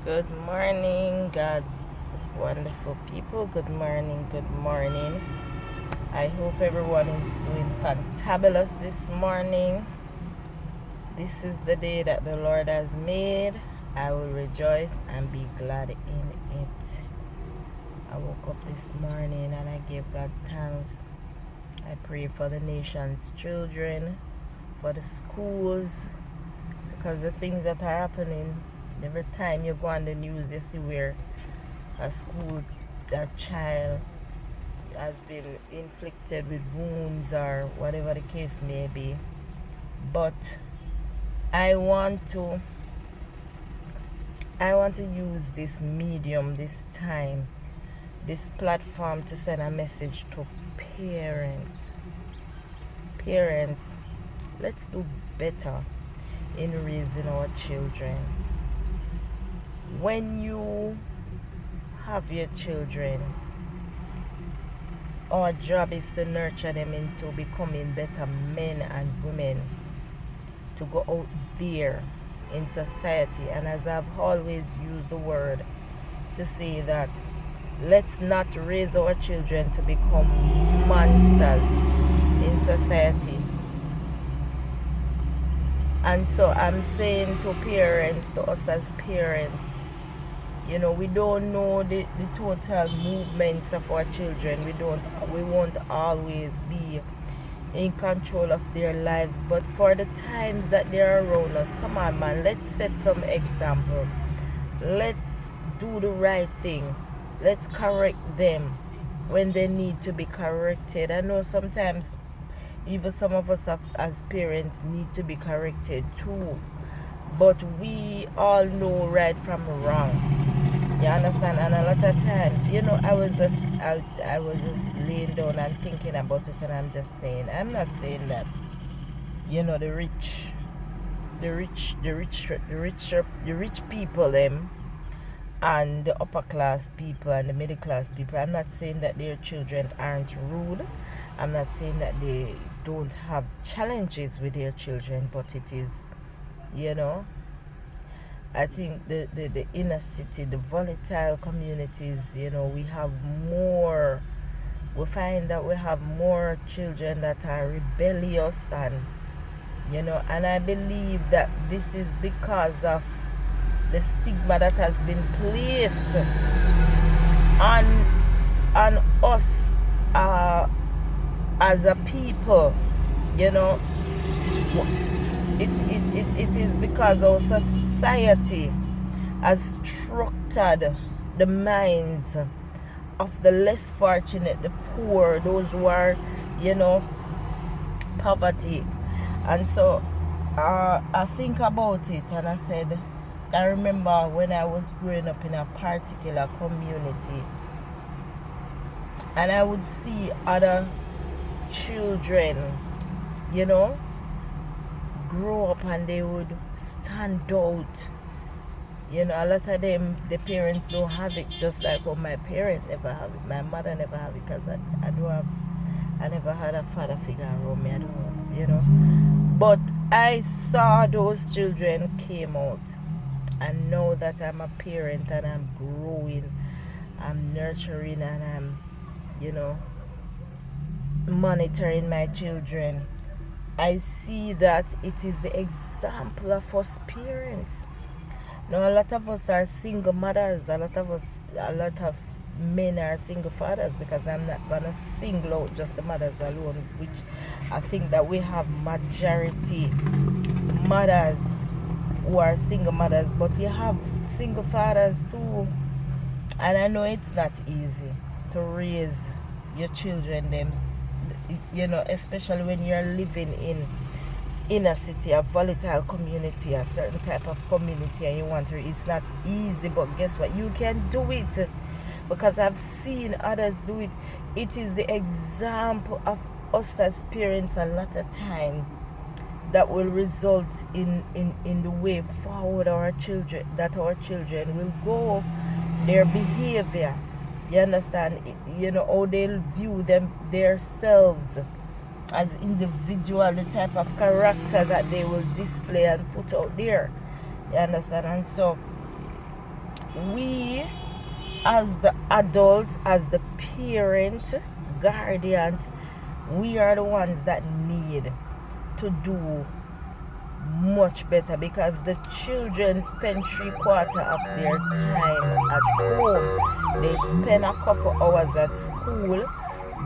Good morning, God's wonderful people. Good morning, good morning. I hope everyone is doing fantabulous this morning. This is the day that the Lord has made. I will rejoice and be glad in it. I woke up this morning and I gave God thanks. I pray for the nation's children, for the schools, because the things that are happening, every time you go on the news, you see where a child has been inflicted with wounds or whatever the case may be. But I want to use this medium, this time, this platform to send a message to parents. Parents, let's do better in raising our children. When you have your children, our job is to nurture them into becoming better men and women, to go out there in society. And as I've always used the word to say that let's not raise our children to become monsters in society. And so I'm saying to parents, to us as parents, we don't know the total movements of our children. We won't always be in control of their lives, but for the times that they're around us, come on, man, let's set some example. Let's do the right thing. Let's correct them when they need to be corrected. I know sometimes even some of us as parents need to be corrected too, but we all know right from wrong. You understand? And a lot of times, I was just laying down and thinking about it, and I'm just saying, I'm not saying that, the rich people, them, and the upper class people and the middle class people, I'm not saying that their children aren't rude. I'm not saying that they don't have challenges with their children, but it is, I think the inner city, the volatile communities, we find that we have more children that are rebellious, and and I believe that this is because of the stigma that has been placed on us as a people. It is because our society has structured the minds of the less fortunate, the poor, those who are, poverty. And so I think about it, and I remember when I was growing up in a particular community, and I would see other children, grow up, and they would stand out. A lot of them, the parents don't have it, just like how my parents never have it. My mother never have it, because I never had a father figure around me. I don't, But I saw those children came out, and now that I'm a parent and I'm growing, I'm nurturing, and I'm, monitoring my children, I see that it is the example of us parents. Now, a lot of us are single mothers. A lot of men are single fathers, because I'm not gonna single out just the mothers alone, which I think that we have majority mothers who are single mothers, but you have single fathers too. And I know it's not easy to raise your children, them, especially when you're living in a city, a volatile community, a certain type of community, and you want to, it's not easy. But guess what? You can do it, because I've seen others do it. It is the example of us as parents a lot of time that will result in the way forward our children will go, their behavior. You understand? How they'll view themselves as individual, the type of character that they will display and put out there. You understand? And so we as the adults, as the parent, guardian, we are the ones that need to do much better, because the children spend 3/4 of their time at home. They spend a couple hours at school,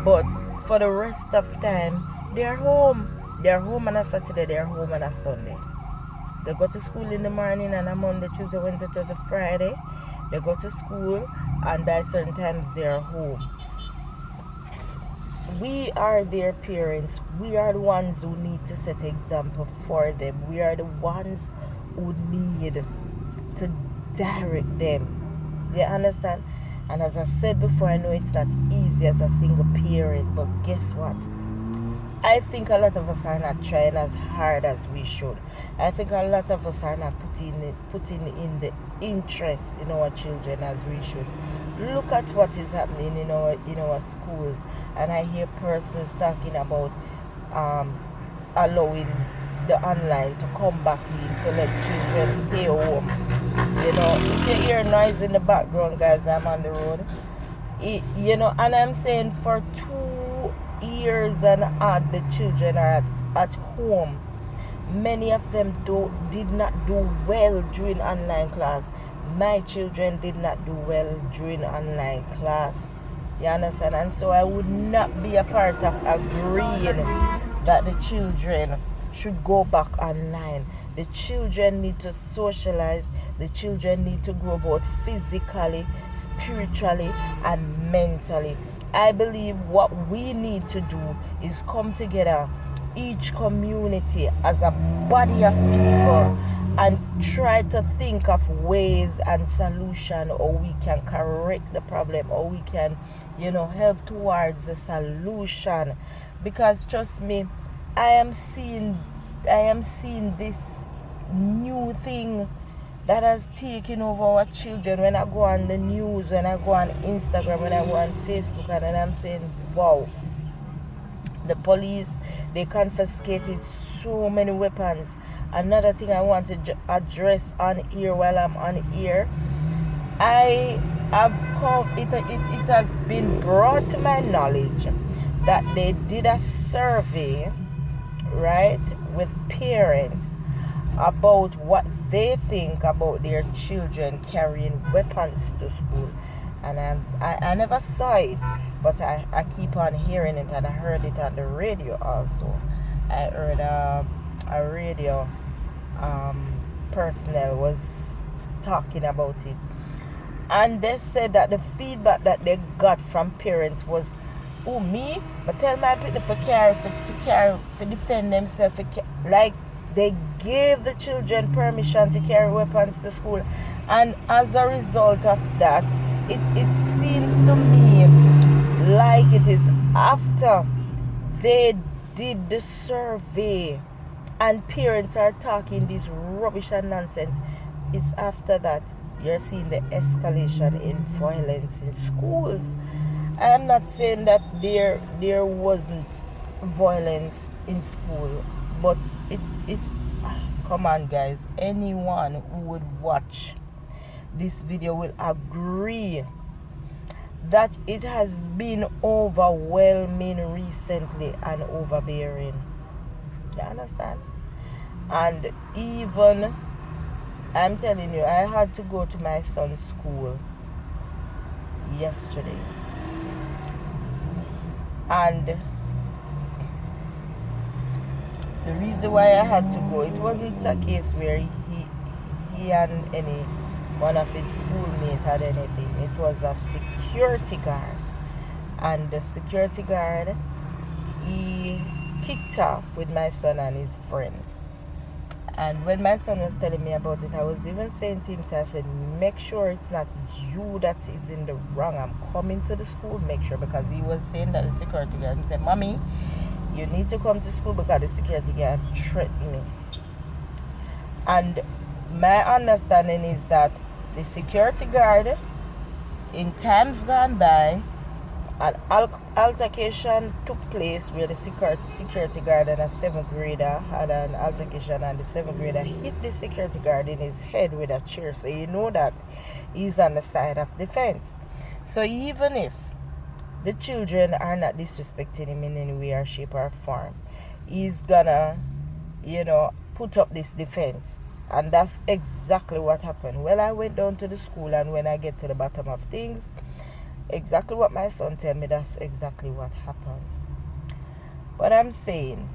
but for the rest of time they're home. They're home on a Saturday, they're home on a Sunday. They go to school in the morning on a Monday, Tuesday, Wednesday, Thursday, Friday. They go to school, and by certain times they're home. We are their parents. We are the ones who need to set example for them. We are the ones who need to direct them. You understand? And as I said before, I know it's not easy as a single parent, but guess what? I think a lot of us are not trying as hard as we should. I think a lot of us are not putting in the interest in our children as we should. Look at what is happening in our schools, and I hear persons talking about allowing the online to come back in to let children stay home. If you hear noise in the background, guys, I'm on the road. And I'm saying for 2 years and odd, the children are at home. Many of them did not do well during online class. My children did not do well during online class. You understand? And so I would not be a part of agreeing that the children should go back online. The children need to socialize. The children need to grow both physically, spiritually, and mentally. I believe what we need to do is come together, each community as a body of people, and try to think of ways and solution, or we can correct the problem, or we can help towards a solution. Because trust me, I am seeing this new thing that has taken over our children. When I go on the news, when I go on Instagram, when I go on Facebook, and then I'm saying, wow, the police, they confiscated so many weapons. Another thing I want to address on here while I'm on here, it has been brought to my knowledge that they did a survey, right, with parents about what they think about their children carrying weapons to school. And I never saw it, but I keep on hearing it, and I heard it on the radio also. I heard a radio personnel was talking about it, and they said that the feedback that they got from parents was, oh, me, but tell my people to defend themselves, like they gave the children permission to carry weapons to school. And as a result of that, it seems to me like it is after they did the survey and parents are talking this rubbish and nonsense, it's after that you're seeing the escalation in violence in schools. I am not saying that there wasn't violence in school, but it come on, guys, anyone who would watch this video will agree that it has been overwhelming recently and overbearing. You understand? And even, I'm telling you, I had to go to my son's school yesterday, and the reason why I had to go, it wasn't a case where he and any one of his schoolmates had anything. It was a security guard, and the security guard, he kicked off with my son and his friend. And when my son was telling me about it, I was even saying to him, so I said, make sure it's not you that is in the wrong. I'm coming to the school, make sure, because he was saying that the security guard said, Mommy, you need to come to school because the security guard threatened me. And my understanding is that the security guard, in times gone by, an altercation took place where the security guard and a 7th grader had an altercation, and the 7th grader hit the security guard in his head with a chair. So you know that he's on the side of defense. So even if the children are not disrespecting him in any way or shape or form, he's gonna, put up this defense. And that's exactly what happened. Well, I went down to the school, and when I get to the bottom of things, exactly what my son told me, that's exactly what happened. But I'm saying,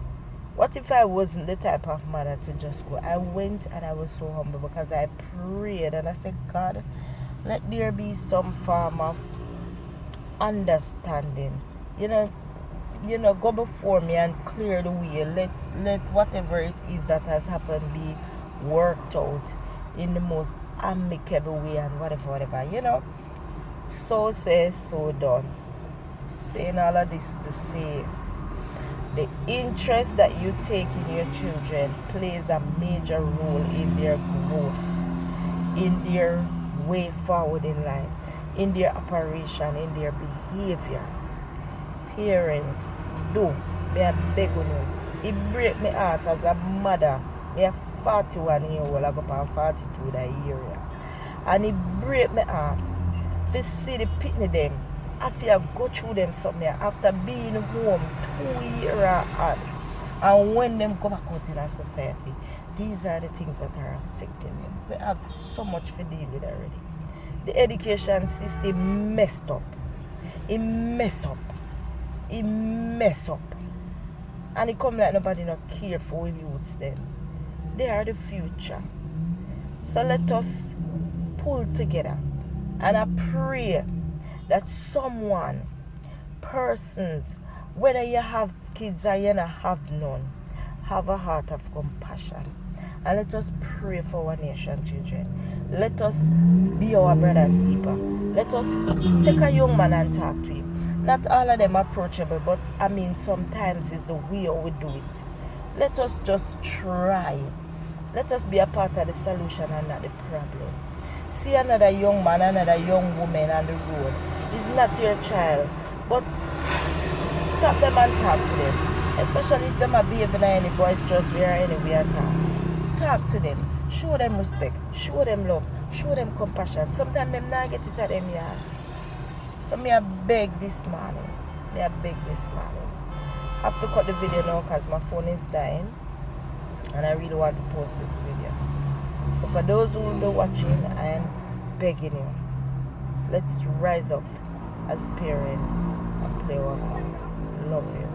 what if I wasn't the type of mother to just go? I went and I was so humble because I prayed and I said, God, let there be some form of understanding. Go before me and clear the way. Let whatever it is that has happened be worked out in the most amicable way and whatever. So says, so done. Saying all of this to say, the interest that you take in your children plays a major role in their growth, in their way forward in life, in their operation, in their behavior. Parents, do. Me a beg on you. It break me heart as a mother. Me a 41 year old, I go for 42 that area. And it break me heart to see the pitney them. After I go through them something after being home 2 years and when them go back out in a society, these are the things that are affecting them. We have so much to deal with already. The education system messed up. It mess up. And it come like nobody not care for youths them. They are the future. So let us pull together. And I pray that someone, persons, whether you have kids or you don't have none, have a heart of compassion. And let us pray for our nation, children. Let us be our brother's keeper. Let us take a young man and talk to him. Not all of them approachable, but sometimes it's the way we do it. Let us just try. Let us be a part of the solution and not the problem. See another young man, another young woman on the road. It's not your child, but stop them and talk to them. Especially if them are behaving in any boisterous way or any way at all. Talk to them. Show them respect. Show them love. Show them compassion. Sometimes them not get it at them yard. So me I beg this morning. I have to cut the video now because my phone is dying. And I really want to post this video. So for those who will be watching, I am begging you. Let's rise up as parents and play our part. Love you.